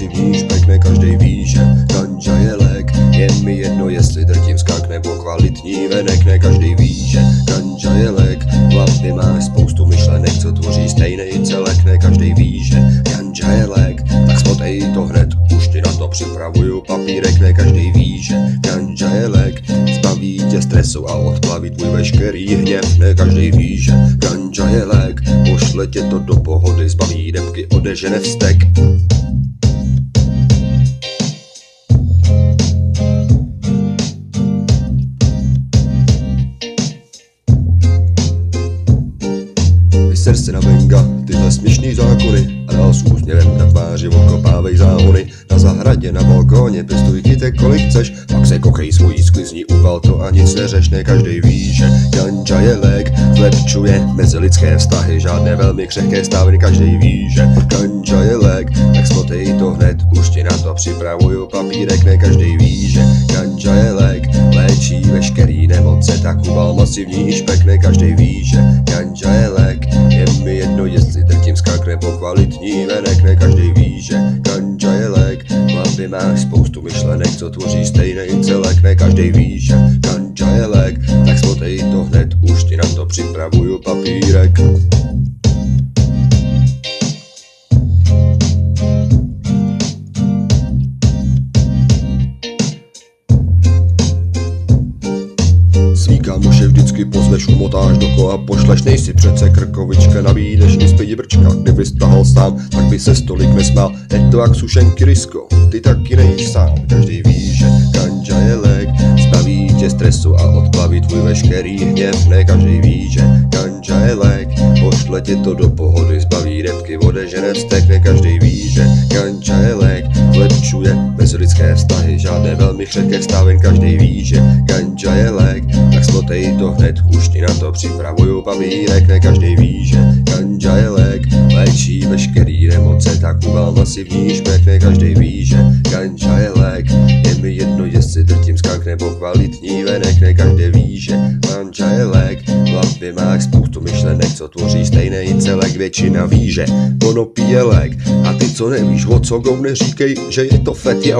masivní špek, ne každej ví, že ganja je lék. Je mi jedno, jestli drtím skak nebo kvalitní venek, ne každej ví, že ganja je lék. V hlavě máš spoustu myšlenek, co tvoří stejnej celek, ne každej ví, že ganja je lék. Tak smotej to hned, už ti na to připravuju papírek, ne každej ví, že ganja je lék. Zbaví tě stresu a odplaví tvůj veškerý hněv, ne každej ví, že ganja je lék. Pošle tě to do pohody, zbaví depky, odežene vztek. Vyser se na venga, tyhle směšný zákony a dál s úsměvem na tváři odkopávej záhony. Na zahradě, na balkóně, pěstuj kytek kolik chceš, pak se kochej svojí sklizní, uval to a nic neřeš, ne každej ví, že ganja je lék. Zlepšuje mezilidské vztahy, žádné velmi křehké stavy, každej ví, že ganja je lék. Tak smotej to hned, už ti na to připravuju papírek, ne každej ví, že ganja je lék. Léčí veškerý nemoce, tak uval masivní špek, ne každej ví, že ganja je lék. Je mi jedno, jestli drtím skak nebo kvalitní venek, ne každej ví, že ganja je lék. V hlavě máš spoustu myšlenek, co tvoří stejnej celek, ne každej ví, že ganja je lék. Tak smotej to hned, už ti na to připravuju papírek. Svý kámoše vždycky pozveš, umotáš dokola, pošleš, nejsi přece krkovička, nabídeš nic pidi brčka. Kdybys tahal sám, tak by se stolik nesmál, je to jak sušenky risko, ty taky nejíš sám. Každý ví, že ganja je lék, zbaví tě stresu a odplaví tvůj veškerý hněv, ne každý ví, že ganja je lék. Pošle tě to do pohody, zbaví depky, odežene vztek, ne každý ví, že ganja je lék. Zlepšuje mezilidské vztahy, žádné velmi křehké stavy, každý ví, že ganja je lék. Tak smotej to hned, už ti na to připravuju papírek, ne každej ví, že ganja je lék. Léčí veškerý nemoce, tak uval masivní špek, ne každej ví, že ganja je lék. Je mi jedno, jestli drtím skak nebo kvalitní venek, ne každej ví, že ganja je lék. V hlavě máš spoustu myšlenek, co tvoří stejnej celek, většina ví, že konopí je lék. A ty, co nevíš, o co go, neříkej, že je to fet, jo.